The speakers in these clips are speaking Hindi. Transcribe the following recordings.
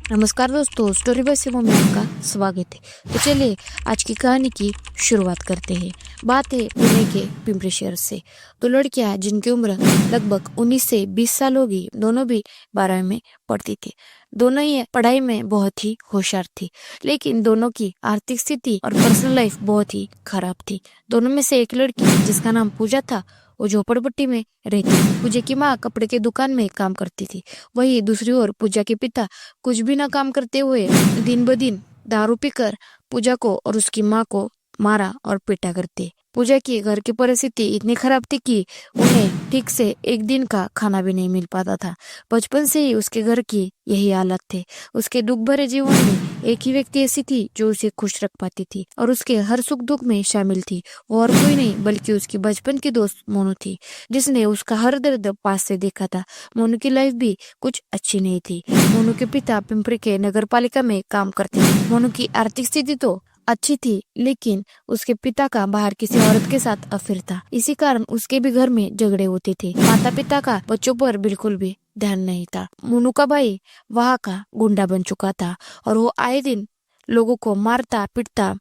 नमस्कार दोस्तों, स्टोरी बाय शिवम में आपका स्वागत है। तो चलिए आज की कहानी की शुरुआत करते हैं। बात है पुणे के पिंपरी शहर से। दो लड़कियां जिनकी उम्र लगभग 19 से 20 साल होगी, दोनों भी 12वीं में पढ़ती थी। दोनों ही पढ़ाई में बहुत ही होशियार थी, लेकिन दोनों की आर्थिक स्थिति और पर्सनल लाइफ बहुत ही खराब थी। दोनों में से एक लड़की, जिसका नाम पूजा था, वो झोपड़पट्टी में रहती थी। पूजा की माँ कपड़े की दुकान में काम करती थी। वही दूसरी ओर पूजा के पिता कुछ भी ना काम करते हुए दिन ब दिन दारू पीकर पूजा को और उसकी माँ को मारा और पीटा करते। पूजा की घर की परिस्थिति इतनी खराब थी कि उन्हें ठीक से एक दिन का खाना भी नहीं मिल पाता था। बचपन से ही उसके घर की यही हालत थे। उसके दुख भरे जीवन में एक ही व्यक्ति ऐसी थी जो उसे खुश रख पाती थी और उसके हर सुख दुख में शामिल थी। वो और कोई नहीं बल्कि उसकी बचपन की दोस्त मोनू थी, जिसने उसका हर दर्द पास से देखा था। मोनू की लाइफ भी कुछ अच्छी नहीं थी। मोनू के पिता पिंपरी के नगर पालिका में काम करते थे। मोनू की आर्थिक स्थिति तो अच्छी थी, लेकिन उसके पिता का बाहर किसी औरत के साथ अफेयर था। इसी कारण उसके भी घर में झगड़े होते थे। माता पिता का बच्चों पर बिल्कुल भी ध्यान नहीं था। मोनू का भाई वहाँ का गुंडा बन चुका था और वो आए दिन लोगों को मारता पीटता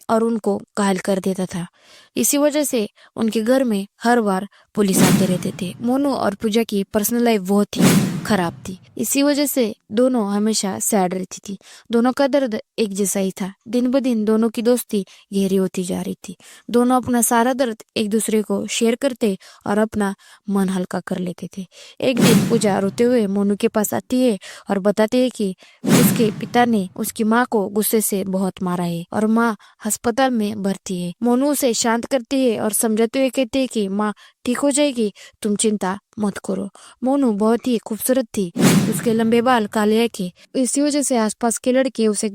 और उनको घायल कर देता था। इसी वजह से उनके घर में हर बार पुलिस आते रहते थे। मोनू और पूजा की पर्सनल लाइफ बहुत ही खराब थी। इसी वजह से दोनों हमेशा सैड रहती थी। दोनों का दर्द एक जैसा ही था। दिन ब दिन दोनों की दोस्ती गहरी होती जा रही थी। दोनों अपना सारा दर्द एक दूसरे को शेयर करते और अपना मन हल्का कर लेते थे। एक दिन पूजा रोते हुए मोनू के पास आती है और बताती है कि उसके पिता ने उसकी माँ को गुस्से से बहुत मारा है और माँ अस्पताल में भर्ती है। मोनू उसे शांत करती है और समझाते हुए कहती है कि माँ ठीक हो जाएगी, तुम चिंता मत करो। मोनू बहुत ही खूबसूरत थी। उसके लंबे बाल काले आंखें, इसी वजह से आसपास के लड़के उसे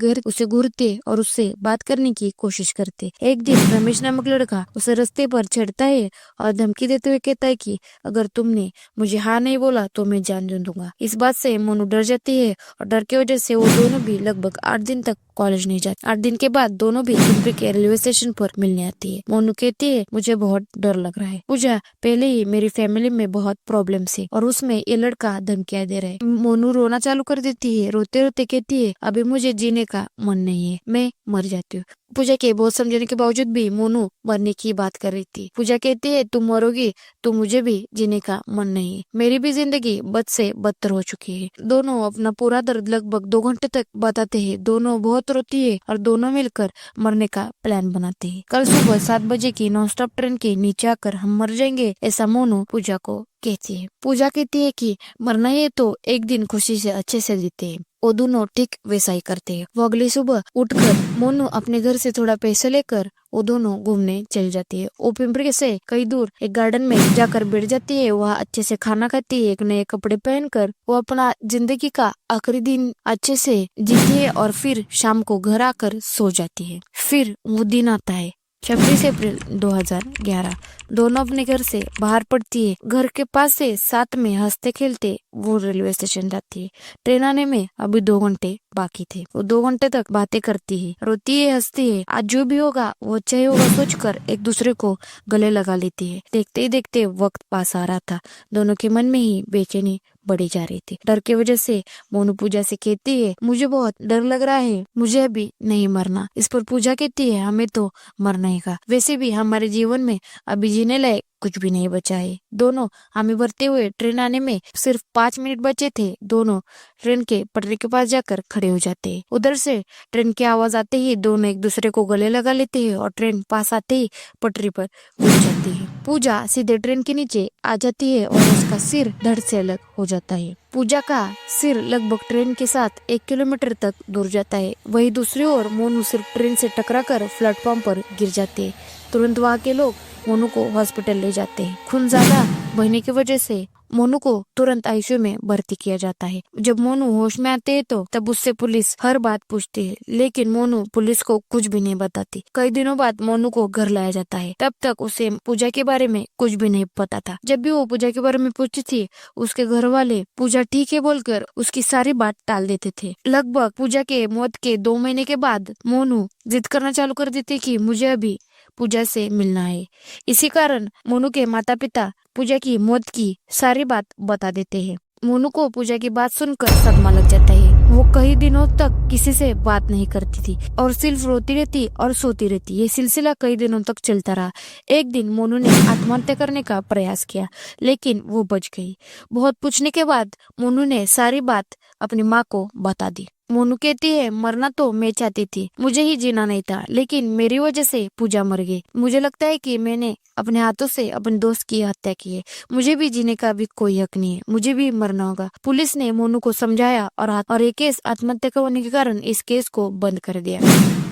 घूरते और उससे बात करने की कोशिश करते। एक दिन रमेश नामक लड़का उसे रास्ते पर छेड़ता है और धमकी देते हुए कहता है कि अगर तुमने मुझे हाँ नहीं बोला तो मैं जान दूंगा। इस बात से मोनू डर जाती है और डर की वजह से वो दोनों भी लगभग 8 दिन तक कॉलेज नहीं जाते। 8 दिन के बाद दोनों भी पिंपरी के रेलवे स्टेशन पर मिलने आती है। मोनू कहती है, मुझे बहुत डर लग रहा है। पूजा, पहले ही मेरी फैमिली में बहुत प्रॉब्लम है और उसमें ये लड़का धमकियां दे रहा है। मोनू रोना चालू कर देती है। रोते रोते कहती है, अभी मुझे जीने का मन नहीं है, मैं मर जाती हूँ। पूजा के बहुत समझाने के बावजूद भी मोनू मरने की बात कर रही थी। पूजा कहती है, तुम मरोगी तो मुझे भी जीने का मन नहीं है। मेरी भी जिंदगी बद से बदतर हो चुकी है। दोनों अपना पूरा दर्द लगभग 2 घंटे तक बताते हैं। दोनों बहुत रोती है और दोनों मिलकर मरने का प्लान बनाते हैं। कल सुबह 7 बजे की नॉन स्टॉप ट्रेन के नीचे आकर हम मर जाएंगे, ऐसा मोनू पूजा को कहती है। पूजा कहती है कि मरना है तो एक दिन खुशी से अच्छे से जीते हैं। वो दोनों ठीक वैसा ही करते हैं। वो अगली सुबह उठकर मोनू अपने घर से थोड़ा पैसे लेकर वो दोनों घूमने चल जाती है। वो पिंपरी से कई दूर एक गार्डन में जाकर बैठ जाती है। वह अच्छे से खाना खाती है। एक नए कपड़े पहनकर वो अपना जिंदगी का आखिरी दिन अच्छे से जीती है और फिर शाम को घर आकर सो जाती है। फिर वो दिन आता है 26 अप्रैल 2011। दोनों अपने घर से बाहर पड़ती है। घर के पास से साथ में हंसते खेलते वो रेलवे स्टेशन जाती है। ट्रेन आने में अभी 2 घंटे बाकी थे। वो 2 घंटे तक बातें करती है, रोती है, हंसती है। आज जो भी होगा वो अच्छा ही होगा सोचकर एक दूसरे को गले लगा लेती है। देखते ही देखते वक्त पास आ रहा था। दोनों के मन में ही बेचैनी बढ़ी जा रही थी। डर की वजह से मोनू पूजा से कहती है, मुझे बहुत डर लग रहा है, मुझे अभी नहीं मरना। इस पर पूजा कहती है, हमें तो मरना ही का। वैसे भी हमारे जीवन में अभी जीने लायक कुछ भी नहीं बचा है। दोनों हमें भरते हुए ट्रेन आने में सिर्फ 5 मिनट बचे थे। दोनों ट्रेन के पटरी के पास जाकर खड़े हो जाते हैं। उधर से ट्रेन की आवाज आते ही दोनों एक दूसरे को गले लगा लेते हैं और ट्रेन पास आते ही पटरी पर घुस जाती है। पूजा सीधे ट्रेन के नीचे आ जाती है और उसका सिर धड़ से अलग हो जाता है। पूजा का सिर लगभग ट्रेन के साथ 1 किलोमीटर तक दूर जाता है। वही दूसरी ओर मोनू सिर्फ ट्रेन से टकराकर प्लेटफॉर्म पर गिर जाते हैं। तुरंत वहाँ के लोग मोनू को हॉस्पिटल ले जाते हैं। खून ज्यादा बहने की वजह से मोनू को तुरंत आईसीयू में भर्ती किया जाता है। जब मोनू होश में आते हैं तो तब उससे पुलिस हर बात पूछती है, लेकिन मोनू पुलिस को कुछ भी नहीं बताती। कई दिनों बाद मोनू को घर लाया जाता है। तब तक उसे पूजा के बारे में कुछ भी नहीं पता था। जब भी वो पूजा के बारे में पूछती थी, उसके घर वाले पूजा ठीक है बोलकर उसकी सारी बात टाल देते थे। लगभग पूजा के मौत के 2 महीने के बाद मोनू जिद करना चालू कर देते कि मुझे अभी पूजा से मिलना है। इसी कारण मोनू के माता पिता पूजा की मौत की सारी बात बता देते हैं। मोनू को पूजा की बात सुनकर सदमा लग जाता है। वो कई दिनों तक किसी से बात नहीं करती थी और सिर्फ रोती रहती और सोती रहती। ये सिलसिला कई दिनों तक चलता रहा। एक दिन मोनू ने आत्महत्या करने का प्रयास किया, लेकिन वो बच गई। बहुत पूछने के बाद मोनू ने सारी बात अपनी माँ को बता दी। मोनू कहती है, मरना तो मैं चाहती थी, मुझे ही जीना नहीं था, लेकिन मेरी वजह से पूजा मर गई। मुझे लगता है कि मैंने अपने हाथों से अपने दोस्त की हत्या की है। मुझे भी जीने का भी कोई हक नहीं है, मुझे भी मरना होगा। पुलिस ने मोनू को समझाया और ये केस आत्महत्या का होने के कारण इस केस को बंद कर दिया।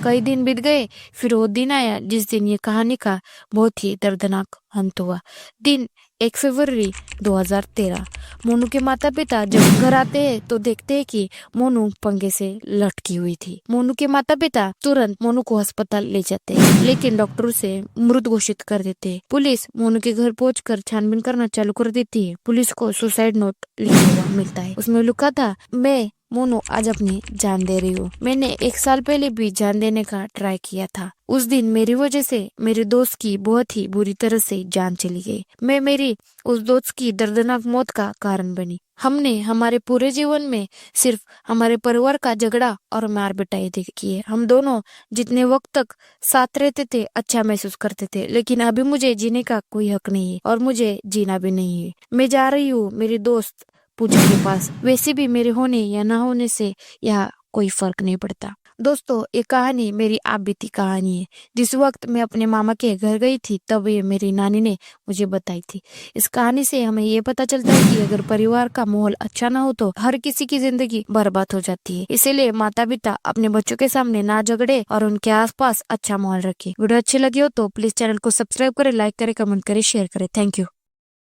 कई दिन बीत गए, फिर वो दिन आया जिस दिन ये कहानी का बहुत ही दर्दनाक अंत हुआ। दिन 1 फरवरी 2013। मोनू के माता पिता जब घर आते हैं तो देखते हैं कि मोनू पंखे से लटकी हुई थी। मोनू के माता पिता तुरंत मोनू को अस्पताल ले जाते हैं, लेकिन डॉक्टर उसे मृत घोषित कर देते हैं। पुलिस मोनू के घर पहुंचकर छानबीन करना चालू कर देती है। पुलिस को सुसाइड नोट लिखा हुआ मिलता है। उसमें लिखा था, मैं मोनू आज अपनी जान दे रही हूँ। मैंने 1 साल पहले भी जान देने का ट्राई किया था। उस दिन मेरी वजह से मेरे दोस्त की बहुत ही बुरी तरह से जान चली गई। मैं मेरी उस दोस्त की दर्दनाक मौत का कारण बनी। हमने हमारे पूरे जीवन में सिर्फ हमारे परिवार का झगड़ा और मार पिटाई देखी है। हम दोनों जितने वक्त तक साथ रहते थे अच्छा महसूस करते थे, लेकिन अभी मुझे जीने का कोई हक नहीं है और मुझे जीना भी नहीं है। मैं जा रही हूँ मेरी दोस्त पूजा के पास। वैसे भी मेरे होने या ना होने से यहाँ कोई फर्क नहीं पड़ता। दोस्तों, ये कहानी मेरी आप बीती कहानी है। जिस वक्त मैं अपने मामा के घर गई थी तब ये मेरी नानी ने मुझे बताई थी। इस कहानी से हमें ये पता चलता है कि अगर परिवार का माहौल अच्छा ना हो तो हर किसी की जिंदगी बर्बाद हो जाती है। इसीलिए माता पिता अपने बच्चों के सामने ना झगड़े और उनके आसपास अच्छा माहौल रखे। वीडियो अच्छी लगी हो तो प्लीज चैनल को सब्सक्राइब करें, लाइक करें, कमेंट करें, शेयर करें। Thank you.